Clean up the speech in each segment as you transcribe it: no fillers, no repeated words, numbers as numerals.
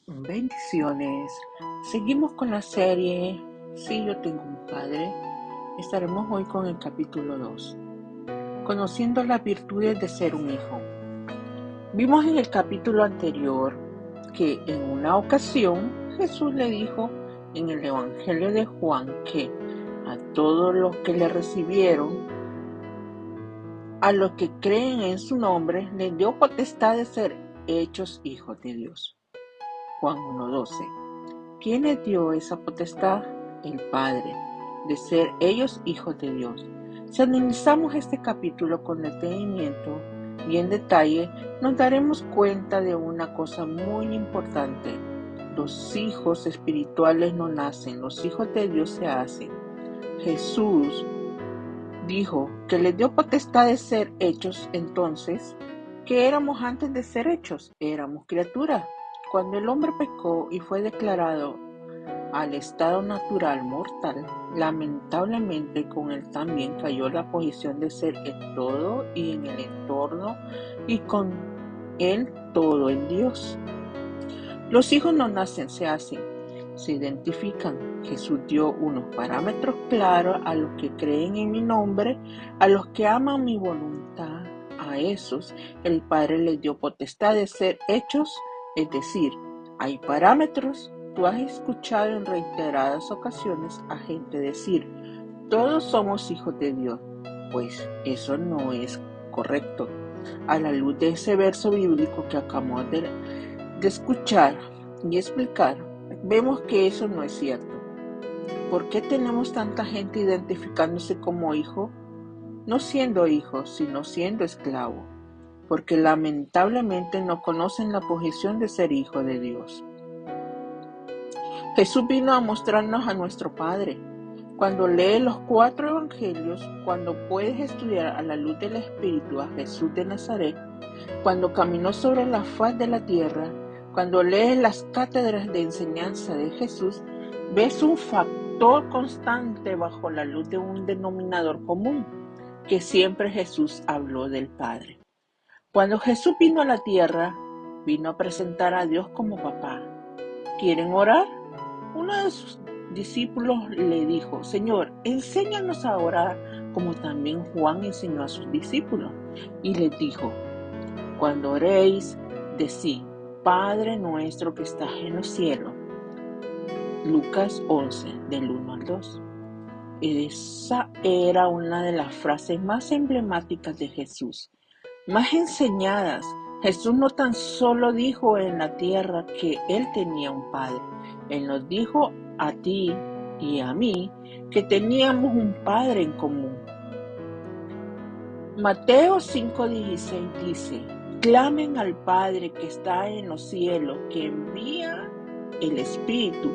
Bendiciones. Seguimos con la serie Si yo tengo un padre. Estaremos hoy con el capítulo 2, conociendo las virtudes de ser un hijo. Vimos en el capítulo anterior que en una ocasión Jesús le dijo en el Evangelio de Juan que a todos los que le recibieron, a los que creen en su nombre, les dio potestad de ser hechos hijos de Dios. Juan 1:12. ¿Quién les dio esa potestad? El Padre, de ser ellos hijos de Dios. Si analizamos este capítulo con detenimiento y en detalle, nos daremos cuenta de una cosa muy importante. Los hijos espirituales no nacen, los hijos de Dios se hacen. Jesús dijo que les dio potestad de ser hechos. Entonces, ¿qué éramos antes de ser hechos? Éramos criaturas. Cuando el hombre pecó y fue declarado al estado natural mortal, lamentablemente con él también cayó la posición de ser en todo y en el entorno, y con él todo en Dios. Los hijos no nacen, se hacen, se identifican. Jesús dio unos parámetros claros a los que creen en mi nombre, a los que aman mi voluntad. A esos el Padre les dio potestad de ser hechos, es decir, hay parámetros. Tú has escuchado en reiteradas ocasiones a gente decir, todos somos hijos de Dios. Pues eso no es correcto. A la luz de ese verso bíblico que acabamos de escuchar y explicar, vemos que eso no es cierto. ¿Por qué tenemos tanta gente identificándose como hijo? No siendo hijo, sino siendo esclavo. Porque lamentablemente no conocen la posición de ser hijo de Dios. Jesús vino a mostrarnos a nuestro Padre. Cuando lees los 4 evangelios, cuando puedes estudiar a la luz del Espíritu a Jesús de Nazaret, cuando caminó sobre la faz de la tierra, cuando lees las cátedras de enseñanza de Jesús, ves un factor constante bajo la luz de un denominador común, que siempre Jesús habló del Padre. Cuando Jesús vino a la tierra, vino a presentar a Dios como papá. ¿Quieren orar? Uno de sus discípulos le dijo, Señor, enséñanos a orar como también Juan enseñó a sus discípulos. Y les dijo, cuando oréis, decid, Padre nuestro que estás en los cielos. Lucas 11, del 1 al 2. Esa era una de las frases más emblemáticas de Jesús, más enseñadas. Jesús no tan solo dijo en la tierra que Él tenía un Padre, Él nos dijo a ti y a mí que teníamos un Padre en común. Mateo 5:16 dice, clamen al Padre que está en los cielos, que envía el Espíritu.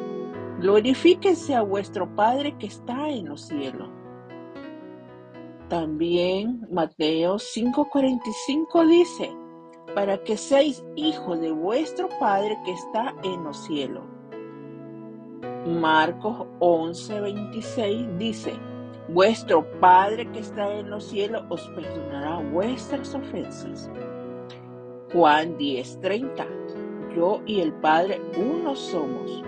Glorifíquense a vuestro Padre que está en los cielos. También Mateo 5:45 dice, para que seáis hijos de vuestro Padre que está en los cielos. Marcos 11:26 dice, vuestro Padre que está en los cielos os perdonará vuestras ofensas. Juan 10:30, yo y el Padre uno somos.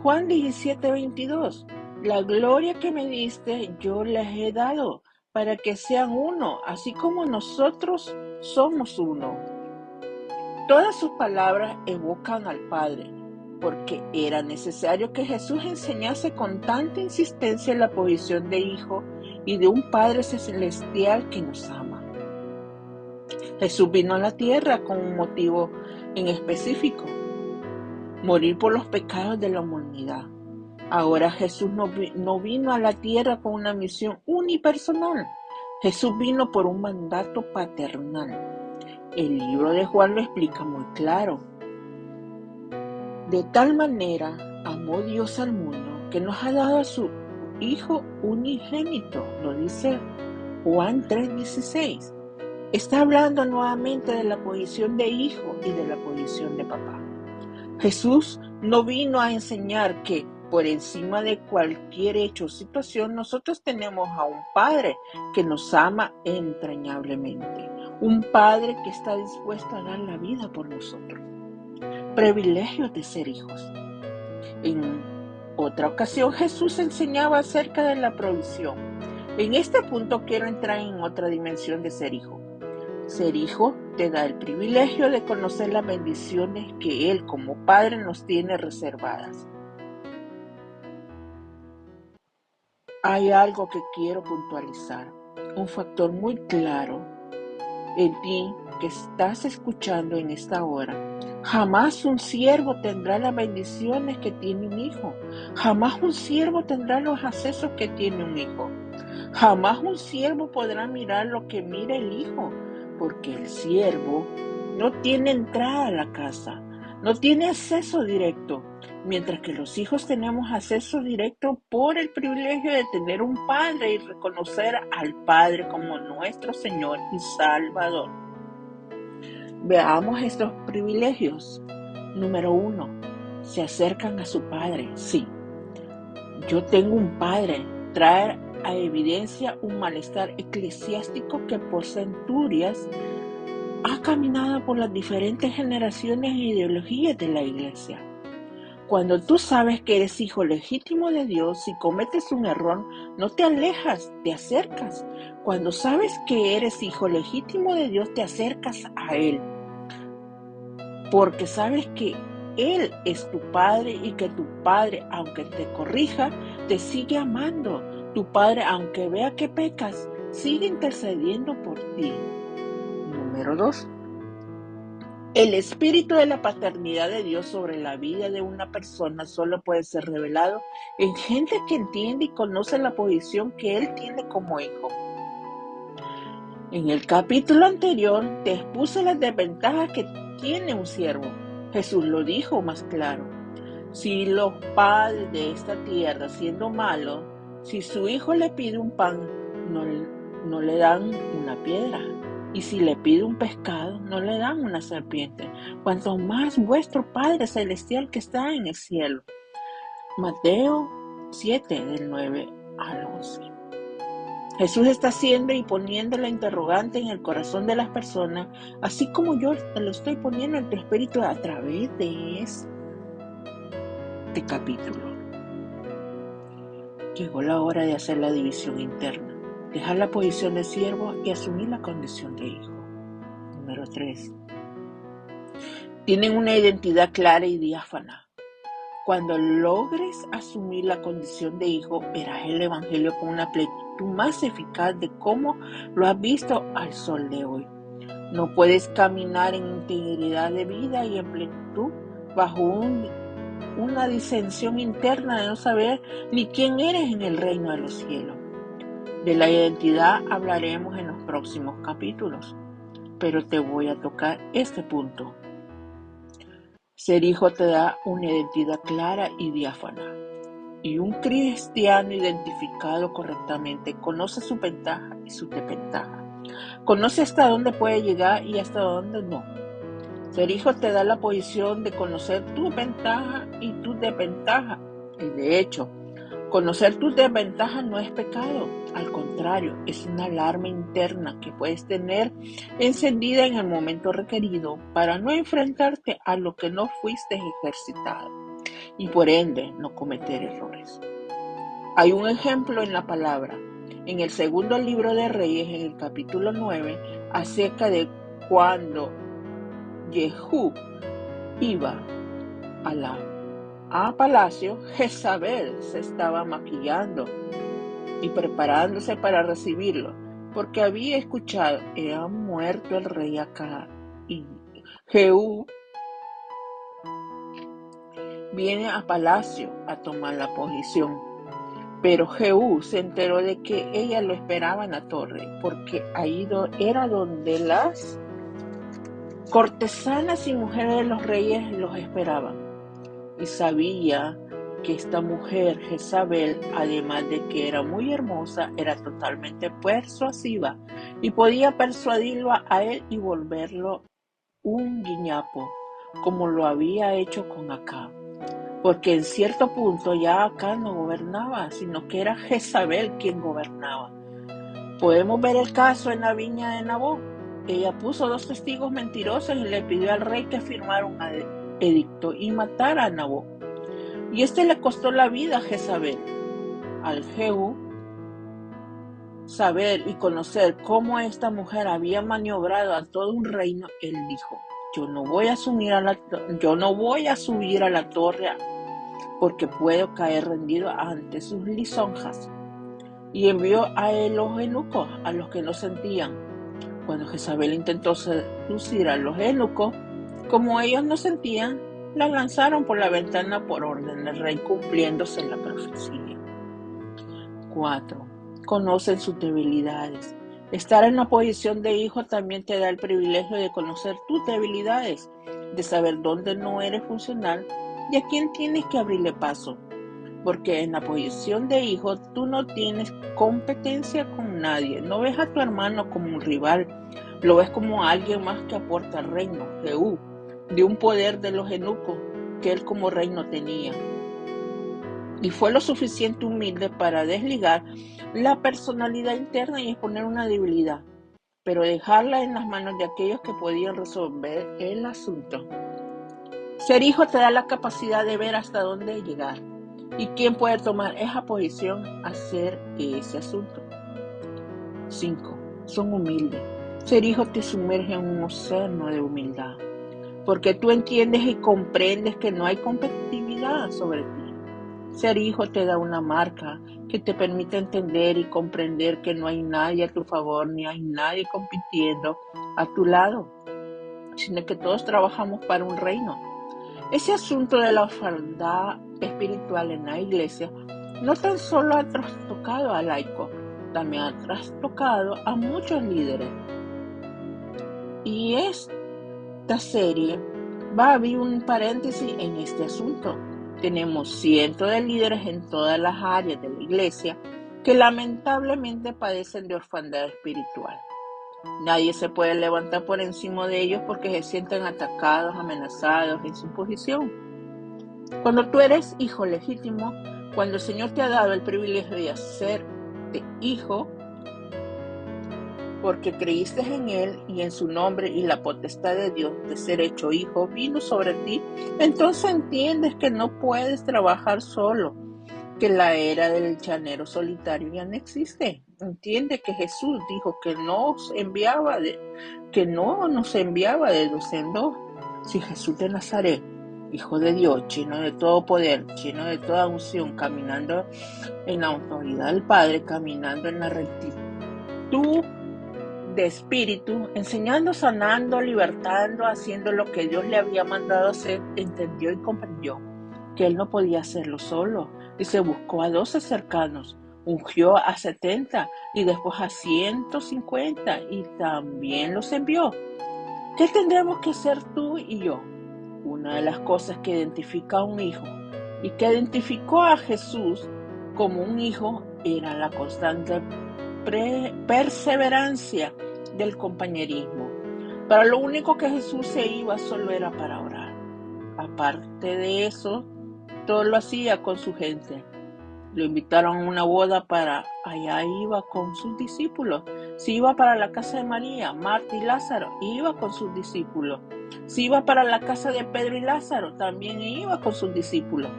Juan 17:22, la gloria que me diste yo les he dado, para que sean uno, así como nosotros somos uno. Todas sus palabras evocan al Padre, porque era necesario que Jesús enseñase con tanta insistencia la posición de hijo y de un Padre celestial que nos ama. Jesús vino a la tierra con un motivo en específico, morir por los pecados de la humanidad. Ahora Jesús no vino a la tierra con una misión unipersonal. Jesús vino por un mandato paternal. El libro de Juan lo explica muy claro. De tal manera amó Dios al mundo que nos ha dado a su Hijo unigénito, lo dice Juan 3:16. Está hablando nuevamente de la posición de hijo y de la posición de papá. Jesús no vino a enseñar que por encima de cualquier hecho o situación nosotros tenemos a un Padre que nos ama entrañablemente, un Padre que está dispuesto a dar la vida por nosotros. privilegios de ser hijos. En otra ocasión Jesús enseñaba acerca de la provisión. En este punto quiero entrar en otra dimensión de ser hijo. Ser hijo te da el privilegio de conocer las bendiciones que Él como Padre nos tiene reservadas. Hay algo que quiero puntualizar, un factor muy claro en ti que estás escuchando en esta hora. Jamás un siervo tendrá las bendiciones que tiene un hijo. Jamás un siervo tendrá los accesos que tiene un hijo. Jamás un siervo podrá mirar lo que mira el hijo, porque el siervo no tiene entrada a la casa, no tiene acceso directo, mientras que los hijos tenemos acceso directo por el privilegio de tener un Padre y reconocer al Padre como nuestro Señor y Salvador. Veamos estos privilegios. Número 1. Se acercan a su Padre. Sí, yo tengo un Padre. Traer a evidencia un malestar eclesiástico que por centurias ha caminado por las diferentes generaciones e ideologías de la Iglesia. Cuando tú sabes que eres hijo legítimo de Dios, si cometes un error, no te alejas, te acercas. Cuando sabes que eres hijo legítimo de Dios, te acercas a Él. Porque sabes que Él es tu Padre y que tu Padre, aunque te corrija, te sigue amando. Tu Padre, aunque vea que pecas, sigue intercediendo por ti. Número 2. El espíritu de la paternidad de Dios sobre la vida de una persona solo puede ser revelado en gente que entiende y conoce la posición que Él tiene como hijo. En el capítulo anterior te expuse las desventajas que tiene un siervo. Jesús lo dijo más claro. Si los padres de esta tierra, siendo malos, si su hijo le pide un pan, no le dan una piedra. Y si le pide un pescado, no le dan una serpiente. Cuanto más vuestro Padre Celestial que está en el cielo. Mateo 7, del 9 al 11. Jesús está haciendo y poniendo la interrogante en el corazón de las personas, así como yo te lo estoy poniendo en tu espíritu a través de este capítulo. Llegó la hora de hacer la división interna. Dejar la posición de siervo y asumir la condición de hijo. Número 3. Tienen una identidad clara y diáfana. Cuando logres asumir la condición de hijo, verás el Evangelio con una plenitud más eficaz de cómo lo has visto al sol de hoy. No puedes caminar en integridad de vida y en plenitud bajo una disensión interna de no saber ni quién eres en el reino de los cielos. De la identidad hablaremos en los próximos capítulos, pero te voy a tocar este punto. Ser hijo te da una identidad clara y diáfana, y un cristiano identificado correctamente conoce su ventaja y su desventaja. Conoce hasta dónde puede llegar y hasta dónde no. Ser hijo te da la posición de conocer tu ventaja y tu desventaja, y de hecho, conocer tus desventajas no es pecado, al contrario, es una alarma interna que puedes tener encendida en el momento requerido para no enfrentarte a lo que no fuiste ejercitado y por ende no cometer errores. Hay un ejemplo en la palabra, en el segundo libro de Reyes, en el capítulo 9, acerca de cuando Jehú iba a palacio, Jezabel se estaba maquillando y preparándose para recibirlo, porque había escuchado, ha muerto el rey Acab, y Jehú viene a palacio a tomar la posición. Pero Jehú se enteró de que ella lo esperaba en la torre, porque ahí era donde las cortesanas y mujeres de los reyes los esperaban. Y sabía que esta mujer, Jezabel, además de que era muy hermosa, era totalmente persuasiva y podía persuadirlo a él y volverlo un guiñapo, como lo había hecho con Acab. Porque en cierto punto ya Acab no gobernaba, sino que era Jezabel quien gobernaba. Podemos ver el caso en la viña de Nabot. Ella puso 2 testigos mentirosos y le pidió al rey que firmara edicto y matar a Nabot. Y este le costó la vida a Jezabel. Al Jehú saber y conocer cómo esta mujer había maniobrado a todo un reino, él dijo: yo no voy a subir a la torre porque puedo caer rendido ante sus lisonjas. Y envió a él los eunucos, a los que no sentían. Cuando Jezabel intentó seducir a los eunucos, como ellos no sentían, la lanzaron por la ventana por orden del rey, cumpliéndose la profecía. 4. Conocen sus debilidades. Estar en la posición de hijo también te da el privilegio de conocer tus debilidades, de saber dónde no eres funcional y a quién tienes que abrirle paso. Porque en la posición de hijo tú no tienes competencia con nadie. No ves a tu hermano como un rival, lo ves como alguien más que aporta al reino, Jehú, de un poder de los eunucos que él como rey no tenía. Y fue lo suficiente humilde para desligar la personalidad interna y exponer una debilidad, pero dejarla en las manos de aquellos que podían resolver el asunto. Ser hijo te da la capacidad de ver hasta dónde llegar y quién puede tomar esa posición a hacer ese asunto. 5. Son humildes. Ser hijo te sumerge en un océano de humildad, porque tú entiendes y comprendes que no hay competitividad sobre ti. Ser hijo te da una marca que te permite entender y comprender que no hay nadie a tu favor, ni hay nadie compitiendo a tu lado, sino que todos trabajamos para un reino. Ese asunto de la orfandad espiritual en la iglesia no tan solo ha trastocado a laicos, también ha trastocado a muchos líderes. Y esta serie va a abrir un paréntesis en este asunto. Tenemos cientos de líderes en todas las áreas de la iglesia que lamentablemente padecen de orfandad espiritual. Nadie se puede levantar por encima de ellos porque se sienten atacados, amenazados en su posición. Cuando tú eres hijo legítimo, cuando el Señor te ha dado el privilegio de hacerte hijo, porque creíste en Él y en su nombre, y la potestad de Dios de ser hecho hijo vino sobre ti, entonces entiendes que no puedes trabajar solo, que la era del llanero solitario ya no existe. Entiende que Jesús dijo que no nos enviaba de dos en dos. Si Jesús de Nazaret, Hijo de Dios, lleno de todo poder, lleno de toda unción, caminando en la autoridad del Padre, caminando en la rectitud de espíritu, enseñando, sanando, libertando, haciendo lo que Dios le había mandado hacer, entendió y comprendió que él no podía hacerlo solo, y se buscó a 12 cercanos, ungió a 70 y después a 150 y también los envió. ¿Qué tendremos que hacer tú y yo? Una de las cosas que identifica a un hijo y que identificó a Jesús como un hijo era la constante perseverancia del compañerismo. Para lo único que Jesús se iba solo era para orar. Aparte de eso, todo lo hacía con su gente. Lo invitaron a una boda, allá iba con sus discípulos. Si iba para la casa de María, Marta y Lázaro, iba con sus discípulos. Si iba para la casa de Pedro y Lázaro, también iba con sus discípulos.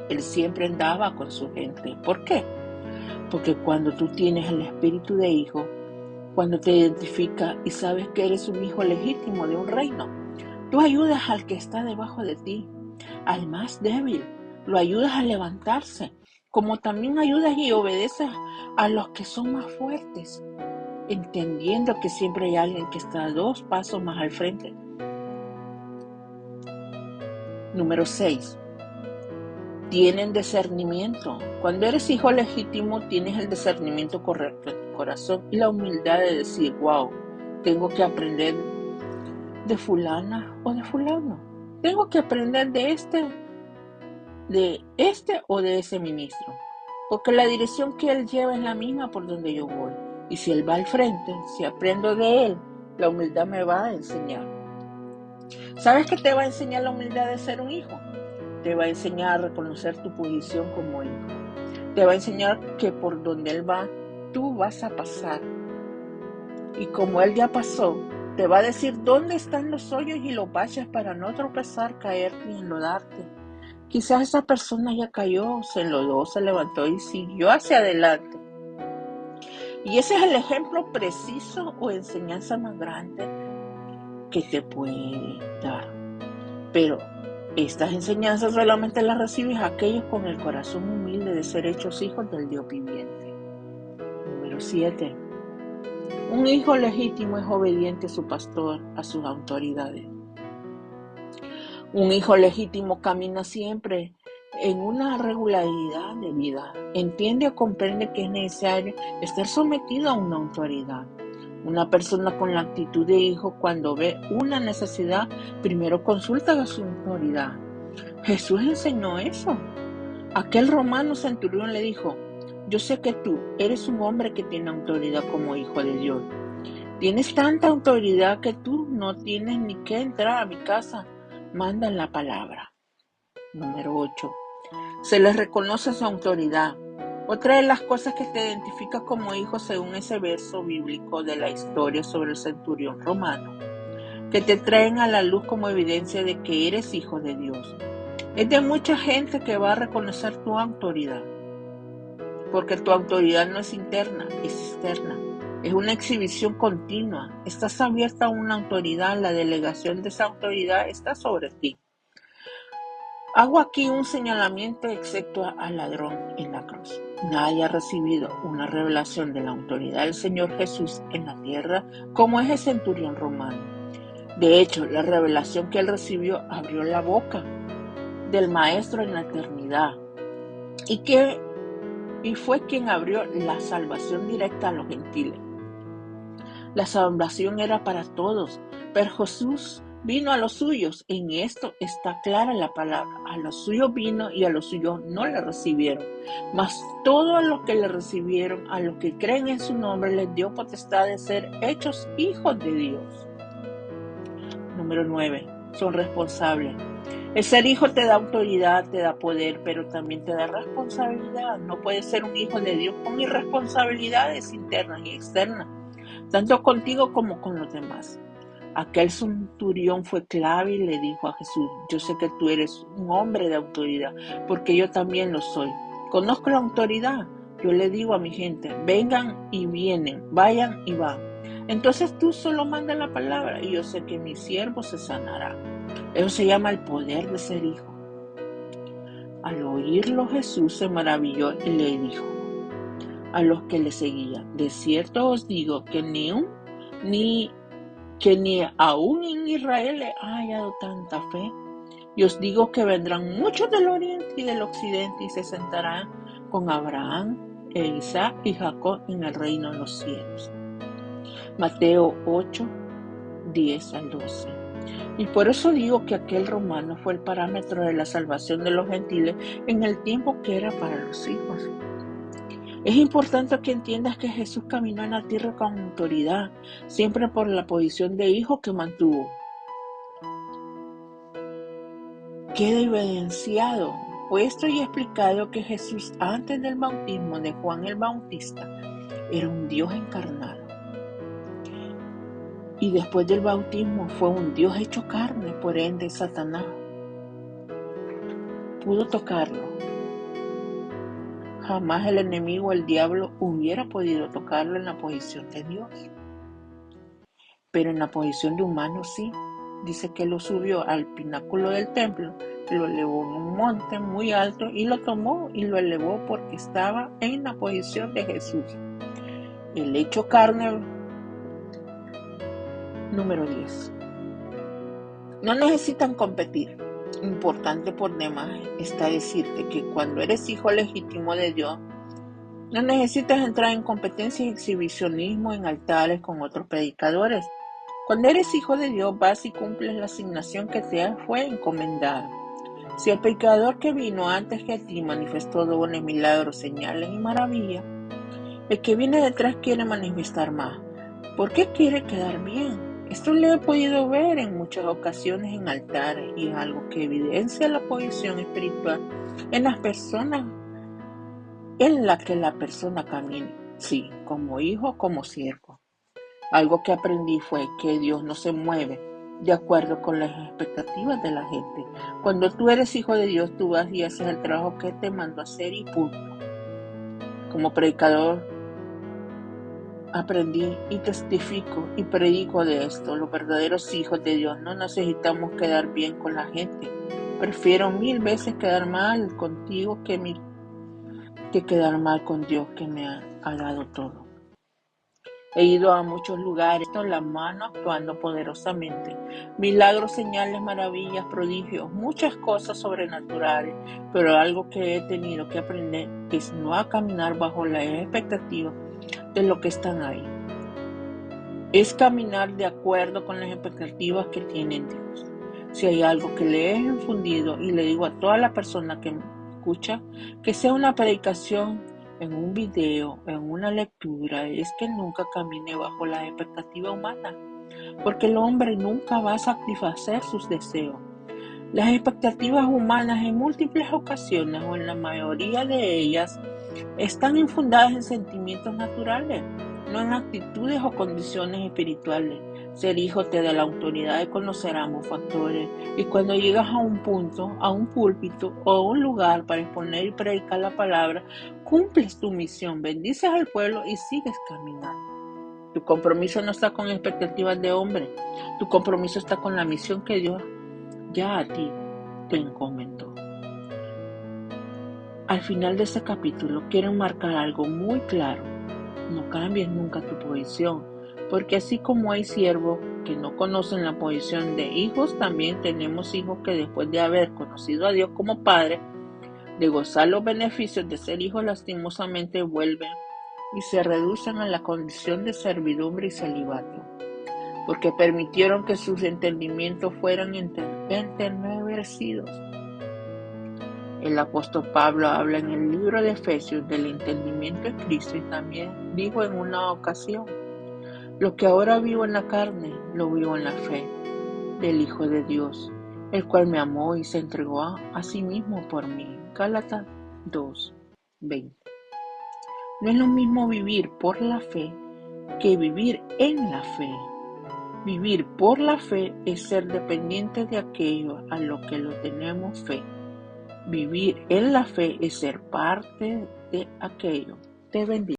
Él siempre andaba con su gente. ¿Por qué? Porque cuando tú tienes el espíritu de hijo, cuando te identificas y sabes que eres un hijo legítimo de un reino, tú ayudas al que está debajo de ti, al más débil, lo ayudas a levantarse, como también ayudas y obedeces a los que son más fuertes, entendiendo que siempre hay alguien que está 2 pasos más al frente. Número 6. Tienen discernimiento. Cuando eres hijo legítimo, tienes el discernimiento correcto en tu corazón y la humildad de decir: wow, tengo que aprender de fulana o de fulano. Tengo que aprender de este o de ese ministro. Porque la dirección que él lleva es la misma por donde yo voy. Y si él va al frente, si aprendo de él, la humildad me va a enseñar. ¿Sabes qué te va a enseñar la humildad de ser un hijo? Te va a enseñar a reconocer tu posición como hijo. Te va a enseñar que por donde él va, tú vas a pasar. Y como él ya pasó, Te va a decir dónde están los hoyos y los baches para no tropezar, caerte y enlodarte. Quizás esa persona ya cayó, se enlodó, se levantó y siguió hacia adelante. Y ese es el ejemplo preciso o enseñanza más grande que te puede dar. Pero estas enseñanzas solamente las recibes aquellos con el corazón humilde de ser hechos hijos del Dios viviente. Número 7. Un hijo legítimo es obediente a su pastor, a sus autoridades. Un hijo legítimo camina siempre en una regularidad de vida. Entiende o comprende que es necesario estar sometido a una autoridad. Una persona con la actitud de hijo, cuando ve una necesidad, primero consulta a su autoridad. Jesús enseñó eso. Aquel romano centurión le dijo: yo sé que tú eres un hombre que tiene autoridad como hijo de Dios. Tienes tanta autoridad que tú no tienes ni que entrar a mi casa. Manda la palabra. Número 8. Se les reconoce su autoridad. Otra de las cosas que te identifica como hijo según ese verso bíblico de la historia sobre el centurión romano, que te traen a la luz como evidencia de que eres hijo de Dios. Es de mucha gente que va a reconocer tu autoridad, porque tu autoridad no es interna, es externa. Es una exhibición continua. Estás abierta a una autoridad, la delegación de esa autoridad está sobre ti. Hago aquí un señalamiento excepto al ladrón en la cruz. Nadie ha recibido una revelación de la autoridad del Señor Jesús en la tierra como es el centurión romano. De hecho, la revelación que él recibió abrió la boca del Maestro en la eternidad y fue quien abrió la salvación directa a los gentiles. La salvación era para todos, pero Jesús vino a los suyos. En esto está clara la palabra. A los suyos vino y a los suyos no le recibieron. Mas todos los que le recibieron, a los que creen en su nombre, les dio potestad de ser hechos hijos de Dios. Número 9. Son responsables. El ser hijo te da autoridad, te da poder, pero también te da responsabilidad. No puedes ser un hijo de Dios con irresponsabilidades internas y externas, tanto contigo como con los demás. Aquel centurión fue clave y le dijo a Jesús: yo sé que tú eres un hombre de autoridad, porque yo también lo soy. Conozco la autoridad. Yo le digo a mi gente: vengan y vienen, vayan y van. Entonces tú solo manda la palabra y yo sé que mi siervo se sanará. Eso se llama el poder de ser hijo. Al oírlo, Jesús se maravilló y le dijo a los que le seguían: de cierto os digo que ni aún en Israel he hallado tanta fe. Y os digo que vendrán muchos del oriente y del occidente y se sentarán con Abraham, Isaac y Jacob en el reino de los cielos. Mateo 8, 10 al 12. Y por eso digo que aquel romano fue el parámetro de la salvación de los gentiles en el tiempo que era para los hijos. Es importante que entiendas que Jesús caminó en la tierra con autoridad, siempre por la posición de hijo que mantuvo. Queda evidenciado, puesto y explicado que Jesús, antes del bautismo de Juan el Bautista, era un Dios encarnado. Y después del bautismo fue un Dios hecho carne, por ende Satanás pudo tocarlo. Jamás el enemigo, el diablo, hubiera podido tocarlo en la posición de Dios. Pero en la posición de humano sí. Dice que lo subió al pináculo del templo, lo elevó en un monte muy alto y lo tomó y lo elevó porque estaba en la posición de Jesús. El hecho carne. Número 10. No necesitan competir. Importante por demás está decirte que cuando eres hijo legítimo de Dios, no necesitas entrar en competencia y exhibicionismo en altares con otros predicadores. Cuando eres hijo de Dios, vas y cumples la asignación que te fue encomendada. Si el predicador que vino antes que a ti manifestó dones, milagros, señales y maravillas, el que viene detrás quiere manifestar más. ¿Por qué quiere quedar bien? Esto lo he podido ver en muchas ocasiones en altares y es algo que evidencia la posición espiritual en las personas en la que la persona camina, sí, como hijo, como siervo. Algo que aprendí fue que Dios no se mueve de acuerdo con las expectativas de la gente. Cuando tú eres hijo de Dios, tú vas y haces el trabajo que te mandó a hacer y punto. Como predicador, aprendí y testifico y predico de esto. Los verdaderos hijos de Dios no necesitamos quedar bien con la gente. Prefiero 1000 veces quedar mal contigo que quedar mal con Dios que me ha dado todo. He ido a muchos lugares con la mano actuando poderosamente. Milagros, señales, maravillas, prodigios, muchas cosas sobrenaturales. Pero algo que he tenido que aprender es no a caminar bajo las expectativas de lo que están ahí. Es caminar de acuerdo con las expectativas que tiene Dios. Si hay algo que le he infundido y le digo a toda la persona que me escucha, que sea una predicación, en un video, en una lectura, es que nunca camine bajo la expectativa humana, porque el hombre nunca va a satisfacer sus deseos. Las expectativas humanas en múltiples ocasiones o en la mayoría de ellas están infundadas en sentimientos naturales, no en actitudes o condiciones espirituales. Ser hijo te da la autoridad de conocer ambos factores, y cuando llegas a un punto, a un púlpito o a un lugar para exponer y predicar la palabra, cumples tu misión, bendices al pueblo y sigues caminando. Tu compromiso no está con expectativas de hombre, tu compromiso está con la misión que Dios ya a ti te encomendó. Al final de este capítulo quiero marcar algo muy claro. No cambies nunca tu posición, porque así como hay siervos que no conocen la posición de hijos, también tenemos hijos que después de haber conocido a Dios como Padre, de gozar los beneficios de ser hijos, lastimosamente vuelven y se reducen a la condición de servidumbre y celibato, porque permitieron que sus entendimientos fueran entenebrecidos. El apóstol Pablo habla en el libro de Efesios del entendimiento de Cristo y también dijo en una ocasión: lo que ahora vivo en la carne, lo vivo en la fe del Hijo de Dios, el cual me amó y se entregó a sí mismo por mí. Gálatas 2:20. No es lo mismo vivir por la fe que vivir en la fe. Vivir por la fe es ser dependiente de aquello a lo que lo tenemos fe. Vivir en la fe es ser parte de aquello. Te bendiga.